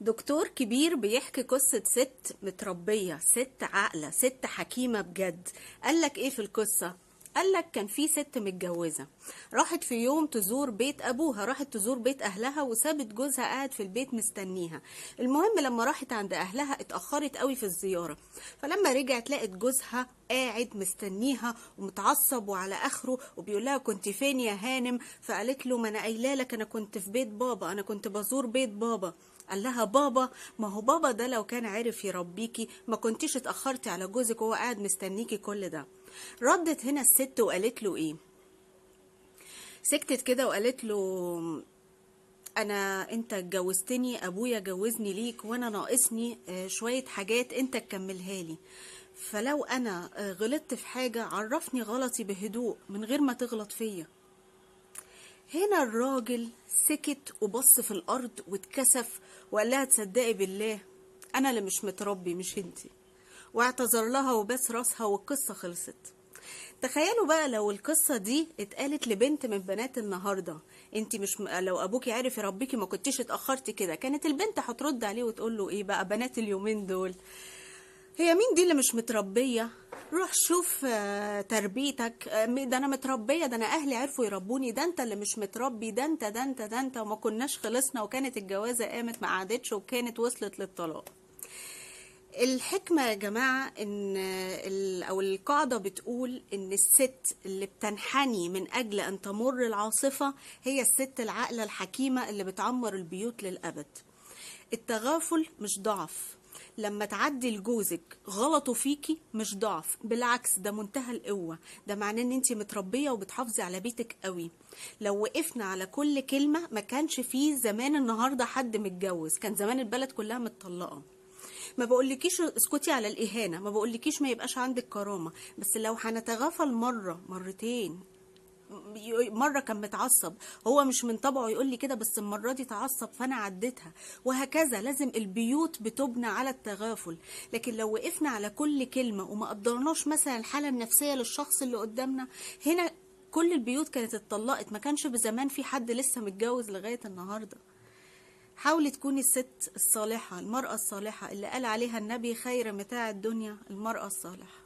دكتور كبير بيحكي قصة ست متربية، ست عاقلة، ست حكيمة بجد. قالك ايه في القصة؟ قالك كان في ست متجوزة، راحت في يوم تزور بيت ابوها، راحت تزور بيت اهلها وسابت جوزها قاعد في البيت مستنيها. المهم لما راحت عند اهلها اتأخرت قوي في الزيارة، فلما رجعت لقت جوزها قاعد مستنيها ومتعصب وعلى اخره وبيقول لها كنت فين يا هانم؟ فقالت له ما انا قايله لك انا كنت في بيت بابا، انا كنت بزور بيت بابا. قال لها بابا؟ ما هو بابا ده لو كان عرف يربيكي ما كنتيش اتأخرتي على جوزك وهو قاعد مستنيكي كل ده. ردت هنا الست وقالت له ايه؟ سكتت كده وقالت له انت اتجوزتني، ابويا جوزني ليك وانا ناقصني شوية حاجات انت تكملها لي، فلو انا غلطت في حاجة عرفني غلطي بهدوء من غير ما تغلط فيا. هنا الراجل سكت وبص في الارض واتكسف وقال لها تصدقي بالله انا اللي مش متربي مش انتي، واعتذر لها وبس راسها والقصة خلصت. تخيلوا بقى لو القصة دي اتقالت لبنت من بنات النهاردة، انتي مش لو ابوكي عرف يربيكي ما كنتيش اتأخرتي كده، كانت البنت هترد عليه وتقول له ايه بقى؟ بنات اليومين دول هي مين دي اللي مش متربية؟ روح شوف تربيتك، ده انا متربية، ده انا اهلي عرفوا يربوني، ده انت اللي مش متربي، ده انت وما كناش خلصنا وكانت الجوازة قامت ما قعدتش وكانت وصلت للطلاق. الحكمة يا جماعة ان او القاعدة بتقول ان الست اللي بتنحني من اجل ان تمر العاصفة هي الست العاقلة الحكيمة اللي بتعمر البيوت للأبد. التغافل مش ضعف، لما تعدي لجوزك غلطوا فيكي مش ضعف، بالعكس ده منتهى القوة، ده معناه ان انتي متربية وبتحافظي على بيتك قوي. لو وقفنا على كل كلمة ما كانش فيه زمان النهاردة حد متجوز، كان زمان البلد كلها متطلقة. ما بقولكيش اسكتي على الإهانة، ما بقولكيش ما يبقاش عندك كرامة، بس لو هنتغافل مرة مرتين، مرة كان متعصب، هو مش من طبعه يقول لي كده بس المرة دي تعصب فأنا عديتها، وهكذا. لازم البيوت بتبنى على التغافل. لكن لو وقفنا على كل كلمة وما قدرناش مثلا الحالة النفسية للشخص اللي قدامنا، هنا كل البيوت كانت اتطلقت، ما كانش بزمان في حد لسه متجوز لغاية النهاردة. حاولي تكوني الست الصالحة، المرأة الصالحة اللي قال عليها النبي خير متاع الدنيا المرأة الصالحة.